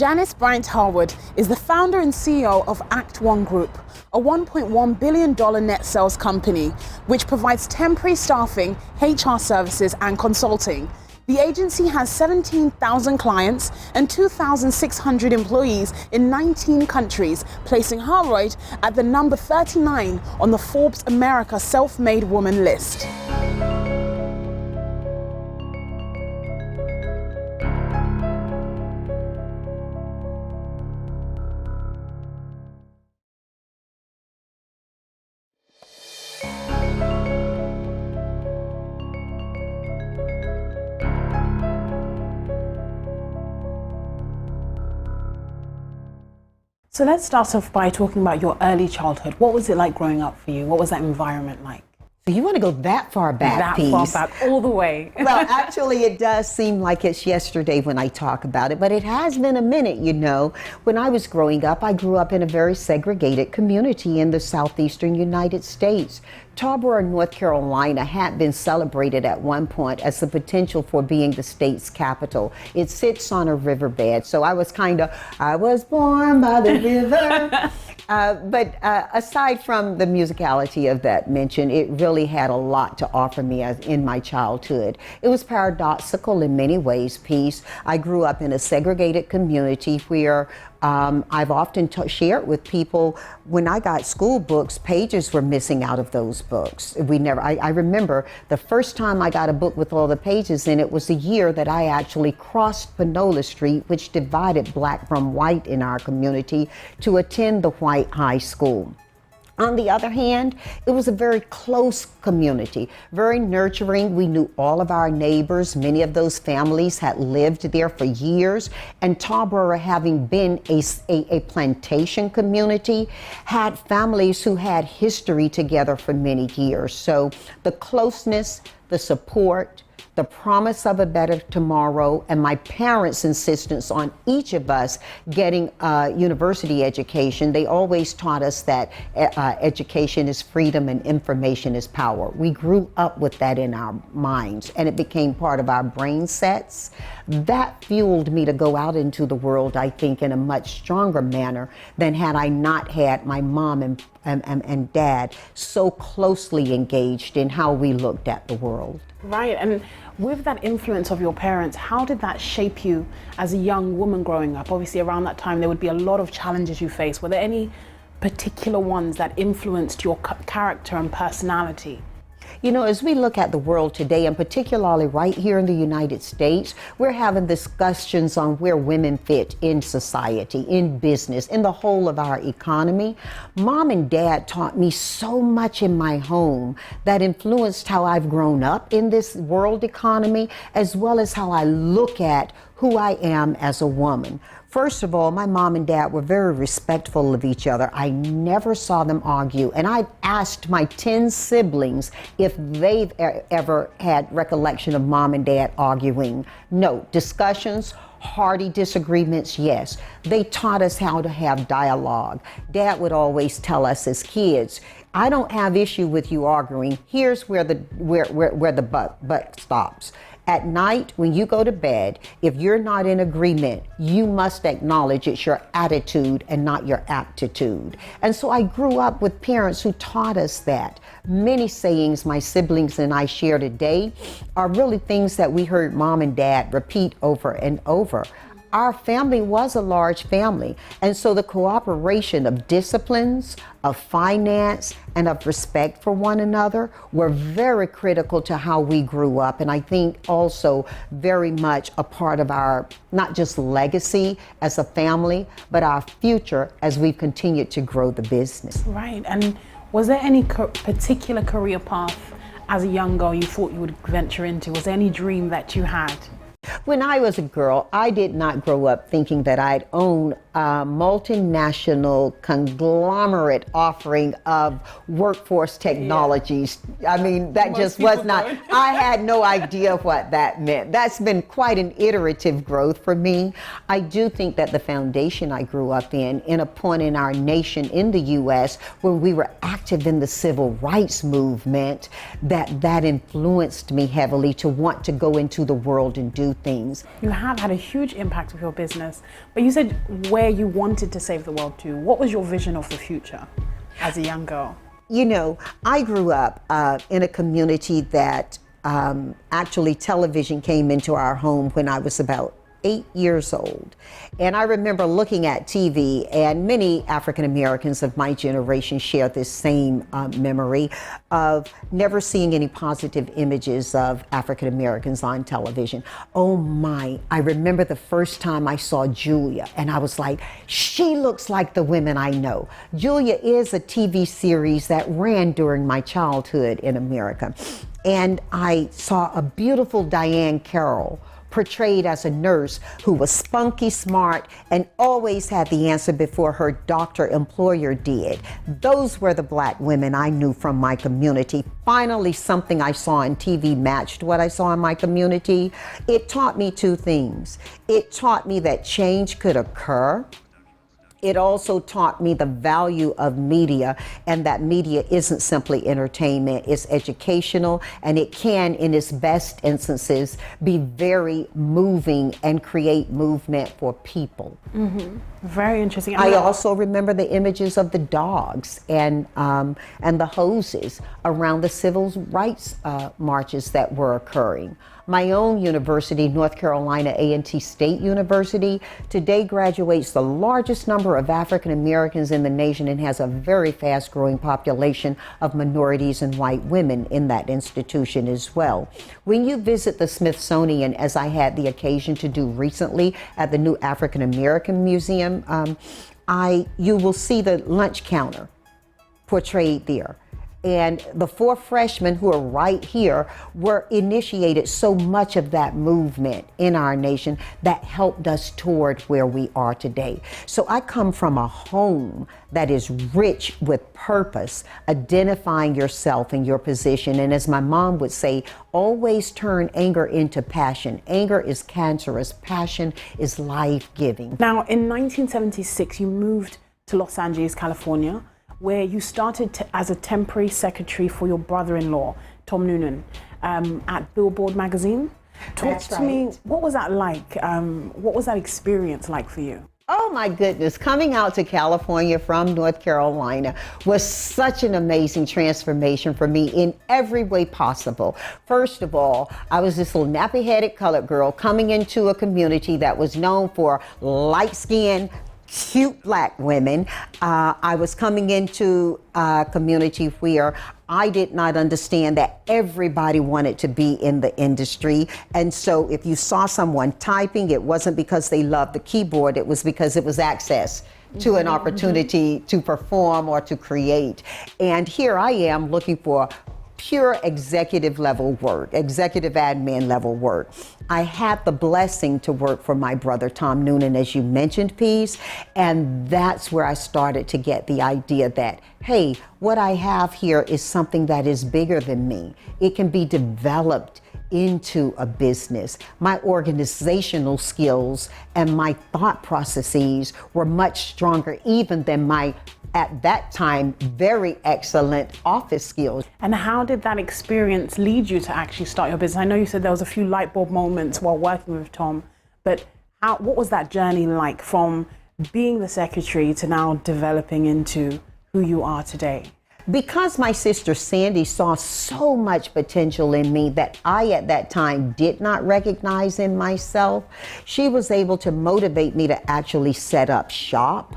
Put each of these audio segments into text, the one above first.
Janice Bryant Howroyd is the founder and CEO of ActOne Group, a $1.1 billion net sales company, which provides temporary staffing, HR services, and consulting. The agency has 17,000 clients and 2,600 employees in 19 countries, placing Howroyd at the number 39 on the Forbes America Self-Made Woman list. So let's start off by talking about your early childhood. What was it like growing up for you? What was that environment like? So you want to go that far back, That far back, all the way. Well, actually, it does seem like it's yesterday when I talk about it, but it has been a minute, you know. When I was growing up, I grew up in a very segregated community in the southeastern United States. Tarboro, North Carolina had been celebrated at one point as the potential for being the state's capital. It sits on a riverbed, so I was born by the river. But aside from the musicality of that mention, it really had a lot to offer me in my childhood. It was paradoxical in many ways, Peace. I grew up in a segregated community where I've often shared with people, when I got school books, pages were missing out of those books. I remember the first time I got a book with all the pages in it was the year that I actually crossed Panola Street, which divided black from white in our community, to attend the white high school. On the other hand, it was a very close community, very nurturing. We knew all of our neighbors. Many of those families had lived there for years. And Tarboro, having been a plantation community, had families who had history together for many years. So the closeness, the support, the promise of a better tomorrow, and my parents' insistence on each of us getting a university education. They always taught us that education is freedom and information is power. We grew up with that in our minds, and it became part of our brain sets. That fueled me to go out into the world, I think, in a much stronger manner than had I not had my mom and dad so closely engaged in how we looked at the world. Right, and with that influence of your parents, how did that shape you as a young woman growing up? Obviously, around that time, there would be a lot of challenges you faced. Were there any particular ones that influenced your character and personality? You know, as we look at the world today, and particularly right here in the United States, we're having discussions on where women fit in society, in business, in the whole of our economy. Mom and Dad taught me so much in my home that influenced how I've grown up in this world economy, as well as how I look at who I am as a woman. First of all, my mom and dad were very respectful of each other. I never saw them argue. And I've asked my 10 siblings if they've ever had recollection of mom and dad arguing. No. Discussions, hearty disagreements, yes. They taught us how to have dialogue. Dad would always tell us as kids, I don't have issue with you arguing. Here's where the buck stops. At night, when you go to bed, if you're not in agreement, you must acknowledge it's your attitude and not your aptitude. And so I grew up with parents who taught us that. Many sayings my siblings and I share today are really things that we heard mom and dad repeat over and over. Our family was a large family, and so the cooperation of disciplines, of finance, and of respect for one another were very critical to how we grew up, and I think also very much a part of our, not just legacy as a family, but our future as we've continued to grow the business. Right, and was there any particular career path as a young girl you thought you would venture into? Was there any dream that you had? When I was a girl, I did not grow up thinking that I'd own multinational conglomerate offering of workforce technologies. I mean, that Most just was people not, don't. I had no idea what that meant. That's been quite an iterative growth for me. I do think that the foundation I grew up in a point in our nation in the U.S. when we were active in the civil rights movement, that influenced me heavily to want to go into the world and do things. You have had a huge impact with your business, but you said where you wanted to save the world to. What was your vision of the future as a young girl? You know, I grew up in a community that actually television came into our home when I was about 8 years old. And I remember looking at TV, and many African Americans of my generation share this same memory of never seeing any positive images of African Americans on television. Oh my, I remember the first time I saw Julia, and I was like, she looks like the women I know. Julia is a TV series that ran during my childhood in America. And I saw a beautiful Diane Carroll portrayed as a nurse who was spunky, smart, and always had the answer before her doctor employer did. Those were the Black women I knew from my community. Finally, something I saw on TV matched what I saw in my community. It taught me two things. It taught me that change could occur. It also taught me the value of media, and that media isn't simply entertainment, it's educational, and it can, in its best instances, be very moving and create movement for people. Mm-hmm. Very interesting. I also remember the images of the dogs and the hoses around the civil rights marches that were occurring. My own university, North Carolina A&T State University, today graduates the largest number of African Americans in the nation and has a very fast growing population of minorities and white women in that institution as well. When you visit the Smithsonian, as I had the occasion to do recently at the new African American Museum, you will see the lunch counter portrayed there. And the four freshmen who are right here were initiated so much of that movement in our nation that helped us toward where we are today. So I come from a home that is rich with purpose, identifying yourself and your position. And as my mom would say, always turn anger into passion. Anger is cancerous. Passion is life-giving. Now, in 1976, you moved to Los Angeles, California, where you started as a temporary secretary for your brother-in-law, Tom Noonan, at Billboard magazine. Talk to me, what was that like? What was that experience like for you? Oh my goodness, coming out to California from North Carolina was such an amazing transformation for me in every way possible. First of all, I was this little nappy-headed colored girl coming into a community that was known for light-skinned, cute Black women. I was coming into a community where I did not understand that everybody wanted to be in the industry. And so if you saw someone typing, it wasn't because they loved the keyboard, it was because it was access to an opportunity to perform or to create. And here I am looking for pure executive level work, executive admin level work. I had the blessing to work for my brother, Tom Noonan, as you mentioned, Peace, and that's where I started to get the idea that, hey, what I have here is something that is bigger than me. It can be developed into a business. My organizational skills and my thought processes were much stronger even than my, at that time, very excellent office skills. And how did that experience lead you to actually start your business? I know you said there was a few light bulb moments while working with Tom, but what was that journey like from being the secretary to now developing into who you are today? Because my sister Sandy saw so much potential in me that I at that time did not recognize in myself, she was able to motivate me to actually set up shop.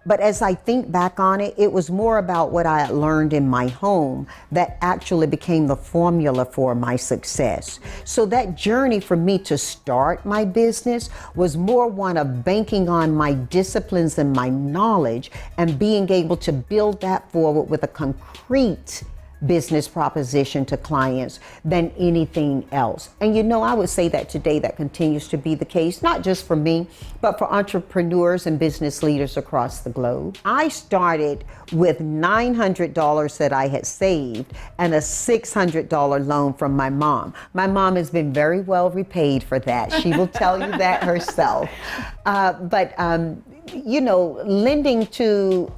But as I think back on it, it was more about what I had learned in my home that actually became the formula for my success. So that journey for me to start my business was more one of banking on my disciplines and my knowledge and being able to build that forward with a concrete business proposition to clients than anything else. And I would say that today that continues to be the case, not just for me, but for entrepreneurs and business leaders across the globe. I started with $900 that I had saved and a $600 loan from my mom. My mom has been very well repaid for that. She will tell you that herself. But lending to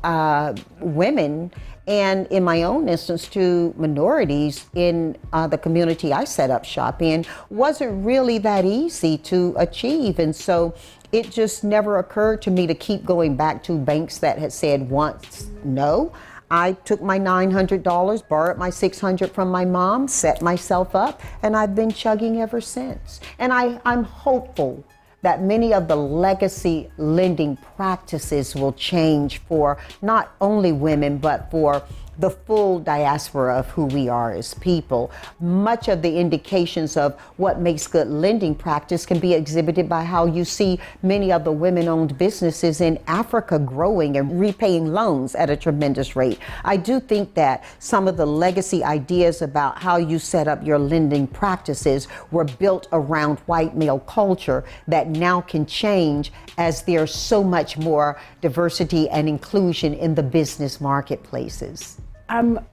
women, and in my own instance to minorities in the community I set up shop in, wasn't really that easy to achieve. And so it just never occurred to me to keep going back to banks that had said once no. I took my $900, borrowed my $600 from my mom, set myself up, and I've been chugging ever since. And I'm hopeful that many of the legacy lending practices will change for not only women, but for the full diaspora of who we are as people. Much of the indications of what makes good lending practice can be exhibited by how you see many of the women-owned businesses in Africa growing and repaying loans at a tremendous rate. I do think that some of the legacy ideas about how you set up your lending practices were built around white male culture that now can change as there's so much more diversity and inclusion in the business marketplaces.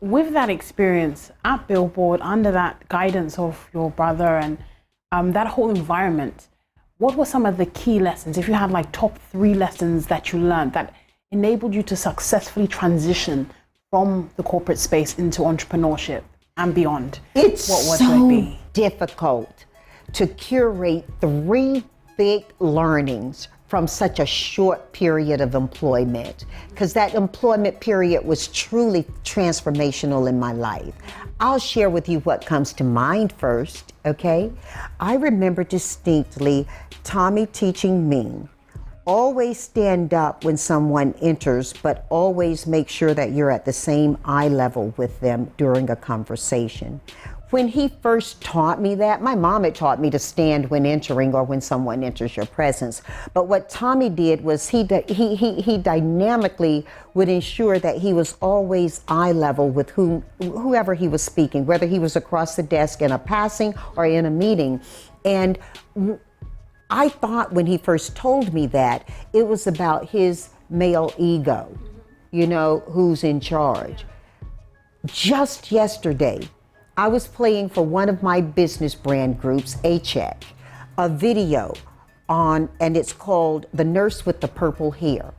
With that experience at Billboard, under that guidance of your brother and that whole environment, what were some of the key lessons, if you had like top 3 lessons that you learned that enabled you to successfully transition from the corporate space into entrepreneurship and beyond? It's so difficult to curate 3 big learnings from such a short period of employment, because that employment period was truly transformational in my life. I'll share with you what comes to mind first, okay? I remember distinctly Tommy teaching me, always stand up when someone enters, but always make sure that you're at the same eye level with them during a conversation. When he first taught me that, my mom had taught me to stand when entering or when someone enters your presence. But what Tommy did was he dynamically would ensure that he was always eye level with whoever he was speaking, whether he was across the desk in a passing or in a meeting. And I thought when he first told me that, it was about his male ego, who's in charge. Just yesterday, I was playing for one of my business brand groups, a video and it's called The Nurse with the Purple Hair.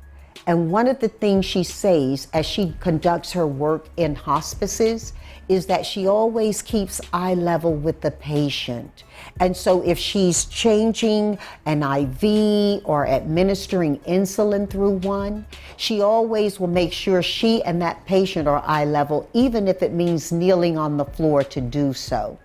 And one of the things she says as she conducts her work in hospices is that she always keeps eye level with the patient. And so if she's changing an IV or administering insulin through one, she always will make sure she and that patient are eye level, even if it means kneeling on the floor to do so.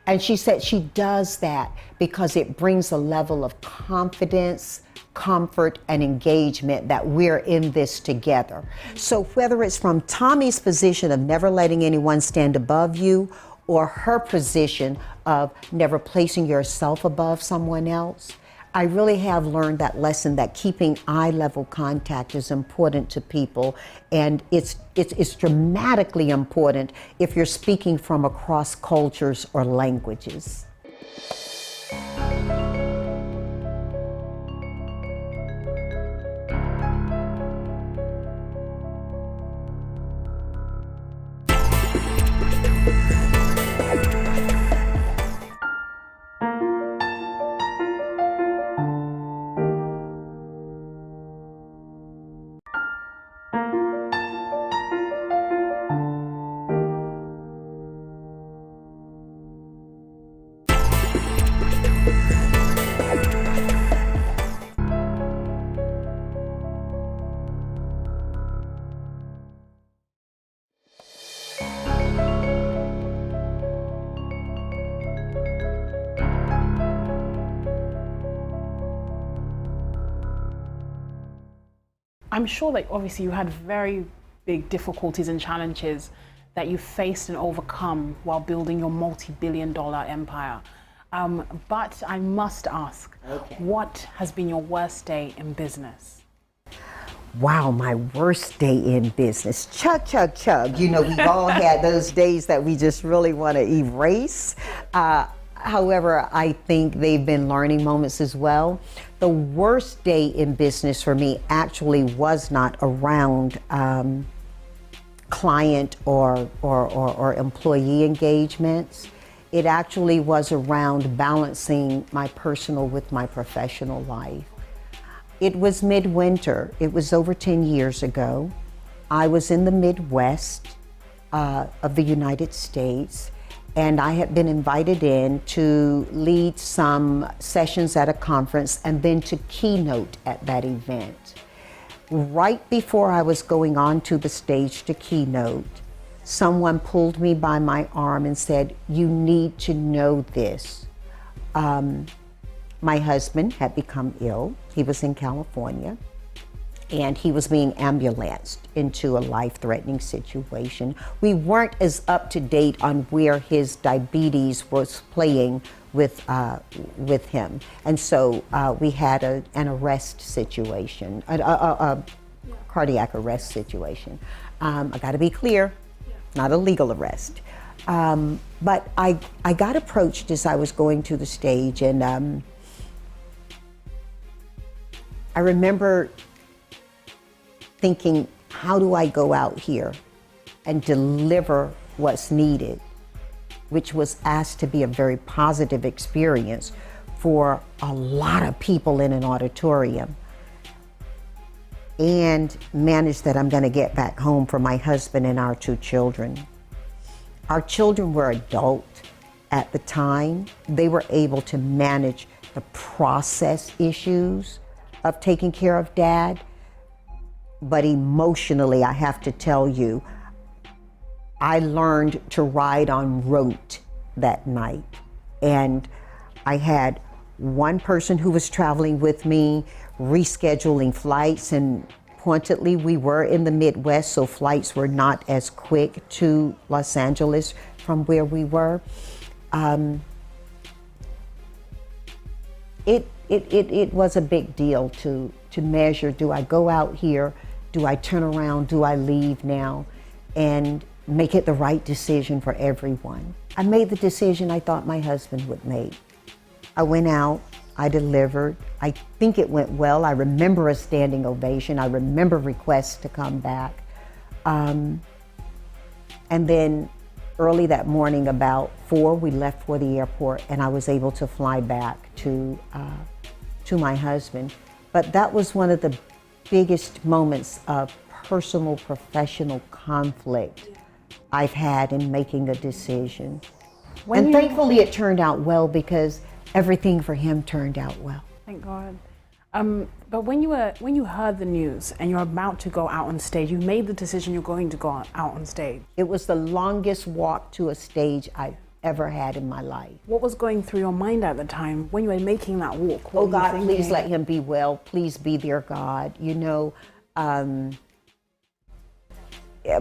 And she said she does that because it brings a level of confidence, comfort, and engagement that we're in this together. So whether it's from Tommy's position of never letting anyone stand above you, or her position of never placing yourself above someone else, I really have learned that lesson that keeping eye level contact is important to people, and it's dramatically important if you're speaking from across cultures or languages. I'm sure that obviously you had very big difficulties and challenges that you faced and overcome while building your multi-billion-dollar empire. But I must ask, what has been your worst day in business? Wow, my worst day in business. Chug, chug, chug. You know, we've all had those days that we just really want to erase. However, I think they've been learning moments as well. The worst day in business for me actually was not around client or employee engagements. It actually was around balancing my personal with my professional life. It was midwinter. It was over 10 years ago. I was in the Midwest of the United States, and I had been invited in to lead some sessions at a conference and then to keynote at that event. Right before I was going onto the stage to keynote, someone pulled me by my arm and said, "You need to know this." My husband had become ill. He was in California, and he was being ambulanced into a life-threatening situation. We weren't as up to date on where his diabetes was playing with him, and so we had an arrest situation, a cardiac arrest situation. I got to be clear, not a legal arrest, but I got approached as I was going to the stage, and I remember thinking, how do I go out here and deliver what's needed, which was asked to be a very positive experience for a lot of people in an auditorium, and manage that I'm going to get back home for my husband and our 2 children. Our children were adult at the time. They were able to manage the process issues of taking care of Dad. But emotionally, I have to tell you, I learned to ride on rote that night. And I had one person who was traveling with me, rescheduling flights, and pointedly, we were in the Midwest, so flights were not as quick to Los Angeles from where we were. It was a big deal to measure, do I go out here, do I turn around, do I leave now, and make it the right decision for everyone. I made the decision I thought my husband would make. I went out, I delivered. I think it went well. I remember a standing ovation. I remember requests to come back. And then early that morning, about 4, we left for the airport, and I was able to fly back to my husband. But that was one of the biggest moments of personal, professional conflict I've had in making a decision. And thankfully it turned out well, because everything for him turned out well. Thank God. But when you heard the news and you're about to go out on stage, you made the decision you're going to go out on stage. It was the longest walk to a stage I've ever had in my life. What was going through your mind at the time when you were making that walk? Oh God, please let him be well. Please be their God. You know,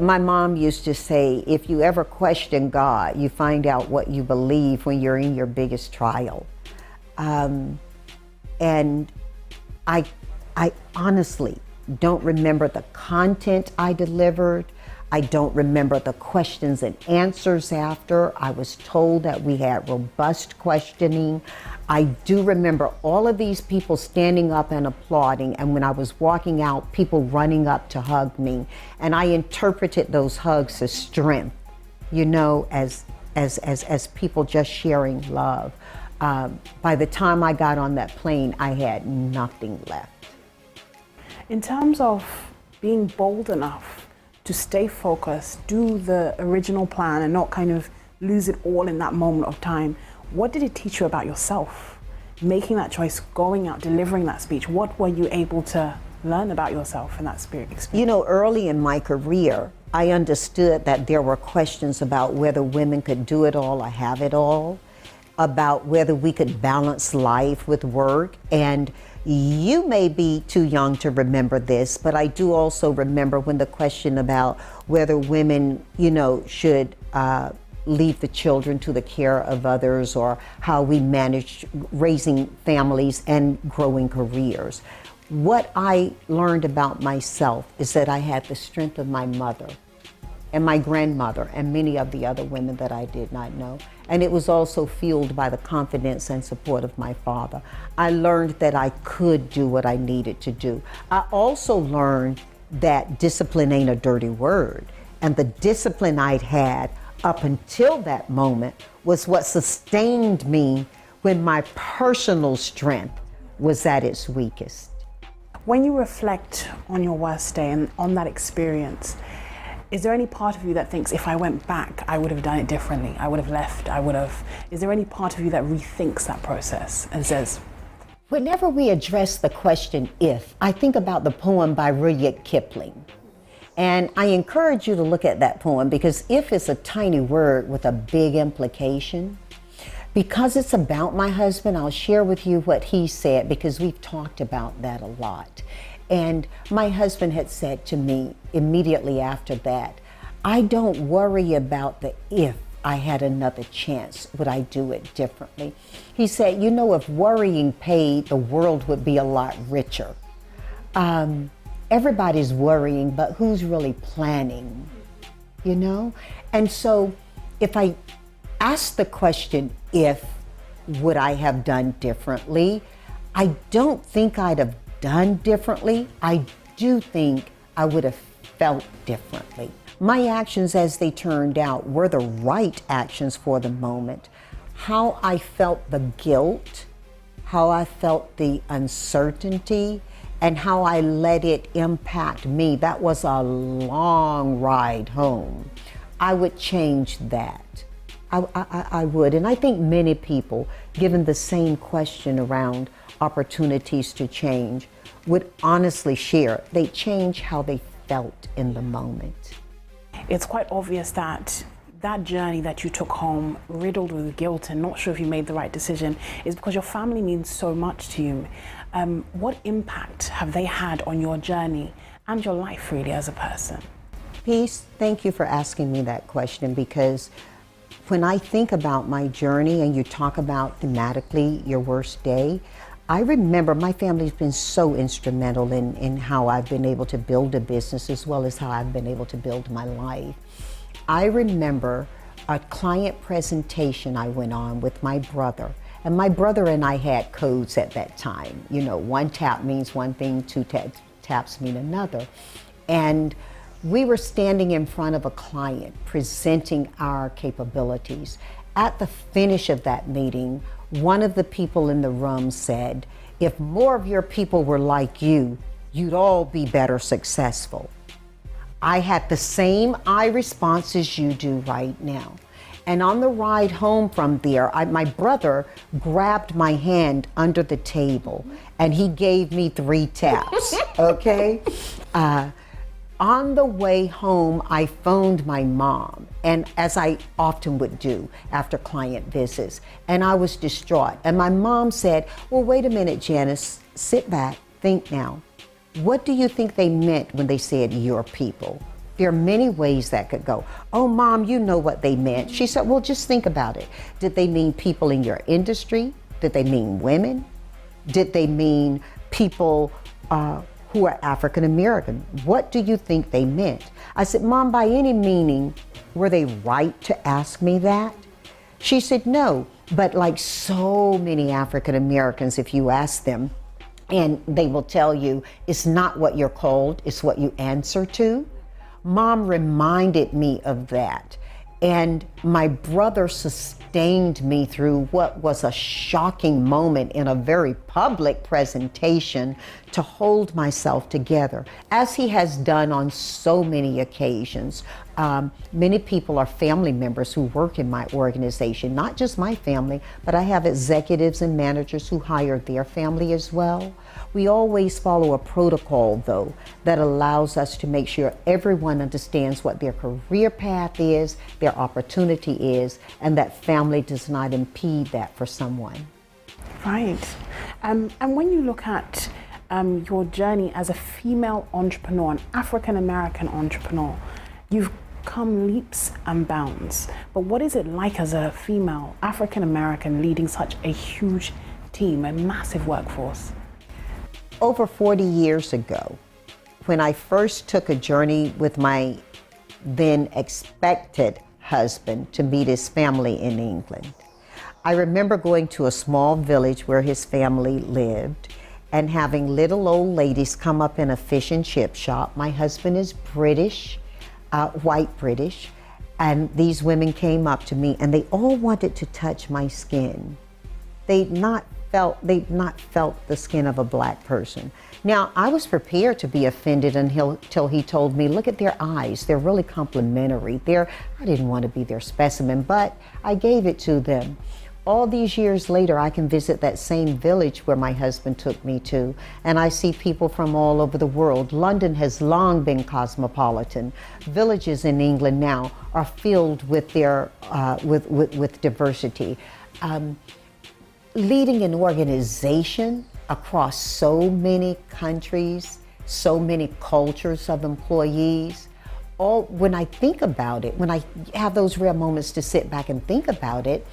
my mom used to say, if you ever question God, you find out what you believe when you're in your biggest trial. And I honestly don't remember the content I delivered. I don't remember the questions and answers after. I was told that we had robust questioning. I do remember all of these people standing up and applauding, and when I was walking out, people running up to hug me. And I interpreted those hugs as strength, you know, as people just sharing love. By the time I got on that plane, I had nothing left. In terms of being bold enough to stay focused, do the original plan, and not kind of lose it all in that moment of time, what did it teach you about yourself? Making that choice, going out, delivering that speech, what were you able to learn about yourself in that experience? You know, early in my career, I understood that there were questions about whether women could do it all or have it all, about whether we could balance life with work. And you may be too young to remember this, but I do also remember when the question about whether women, you know, should leave the children to the care of others, or how we manage raising families and growing careers. What I learned about myself is that I had the strength of my mother and my grandmother and many of the other women that I did not know. And it was also fueled by the confidence and support of my father. I learned that I could do what I needed to do. I also learned that discipline ain't a dirty word. And the discipline I'd had up until that moment was what sustained me when my personal strength was at its weakest. When you reflect on your worst day and on that experience, is there any part of you that thinks, if I went back, I would have done it differently? I would have left, Is there any part of you that rethinks that process and says? Whenever we address the question, if, I think about the poem by Rudyard Kipling. And I encourage you to look at that poem because if is a tiny word with a big implication. Because it's about my husband, I'll share with you what he said because we've talked about that a lot. And my husband had said to me immediately after that, I don't worry about the if I had another chance, would I do it differently? He said, you know, if worrying paid, the world would be a lot richer. Everybody's worrying, but who's really planning, you know? And so if I ask the question, if would I have done differently? I don't think I'd have done differently. I do think I would have felt differently. My actions as they turned out were the right actions for the moment. How I felt the guilt, how I felt the uncertainty, and how I let it impact me, that was a long ride home. I would change that. I would, and I think many people, given the same question around opportunities to change, would honestly share. They change how they felt in the moment. It's quite obvious that that journey that you took home, riddled with guilt and not sure if you made the right decision, is because your family means so much to you. What impact have they had on your journey and your life really as a person? Peace, thank you for asking me that question because when I think about my journey and you talk about thematically your worst day, I remember my family's been so instrumental in how I've been able to build a business as well as how I've been able to build my life. I remember a client presentation I went on with my brother. And my brother and I had codes at that time. You know, one tap means one thing, two taps mean another. And we were standing in front of a client presenting our capabilities. At the finish of that meeting, one of the people in the room said, if more of your people were like you, you'd all be better successful. I had the same I response as you do right now. And on the ride home from there, my brother grabbed my hand under the table and he gave me 3 taps, okay? On the way home, I phoned my mom, and as I often would do after client visits, and I was distraught. And my mom said, well, wait a minute, Janice, sit back, think now. What do you think they meant when they said your people? There are many ways that could go. Oh, Mom, you know what they meant. She said, well, just think about it. Did they mean people in your industry? Did they mean women? Did they mean people who are African American? What do you think they meant? I said, Mom, by any meaning, were they right to ask me that? She said, no, but like so many African Americans, if you ask them, and they will tell you, it's not what you're called, it's what you answer to. Mom reminded me of that. And my brother sustained me through what was a shocking moment in a very public presentation to hold myself together, as he has done on so many occasions. Many people are family members who work in my organization, not just my family, but I have executives and managers who hire their family as well. We always follow a protocol, though, that allows us to make sure everyone understands what their career path is, their opportunity is, and that family does not impede that for someone. Right. And when you look at your journey as a female entrepreneur, an African-American entrepreneur, you've come leaps and bounds. But what is it like as a female African-American leading such a huge team, a massive workforce? Over 40 years ago, when I first took a journey with my then expected husband to meet his family in England, I remember going to a small village where his family lived and having little old ladies come up in a fish and chip shop. My husband is British, white British, and these women came up to me and they all wanted to touch my skin. They'd not felt the skin of a black person. Now, I was prepared to be offended until he told me, look at their eyes, they're really complimentary. I didn't want to be their specimen, but I gave it to them. All these years later, I can visit that same village where my husband took me to, and I see people from all over the world. London has long been cosmopolitan. Villages in England now are filled with their with diversity. Leading an organization across so many countries, so many cultures of employees. When I think about it, when I have those rare moments to sit back and think about it,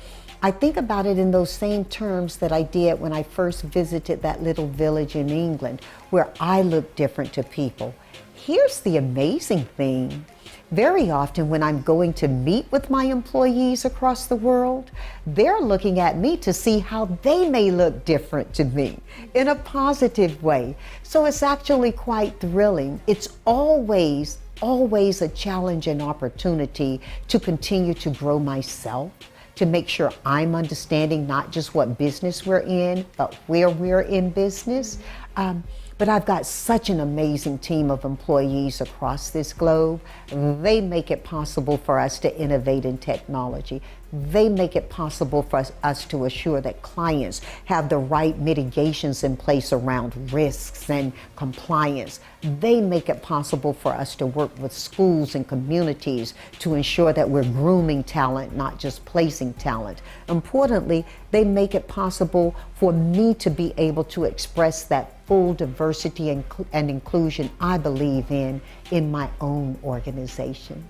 I think about it in those same terms that I did when I first visited that little village in England, where I look different to people. Here's the amazing thing. Very often when I'm going to meet with my employees across the world, they're looking at me to see how they may look different to me in a positive way. So it's actually quite thrilling. It's always a challenge and opportunity to continue to grow myself, to make sure I'm understanding not just what business we're in, but where we're in business. But I've got such an amazing team of employees across this globe. They make it possible for us to innovate in technology. They make it possible for us to assure that clients have the right mitigations in place around risks and compliance. They make it possible for us to work with schools and communities to ensure that we're grooming talent, not just placing talent. Importantly, they make it possible for me to be able to express that full diversity and inclusion I believe in my own organization.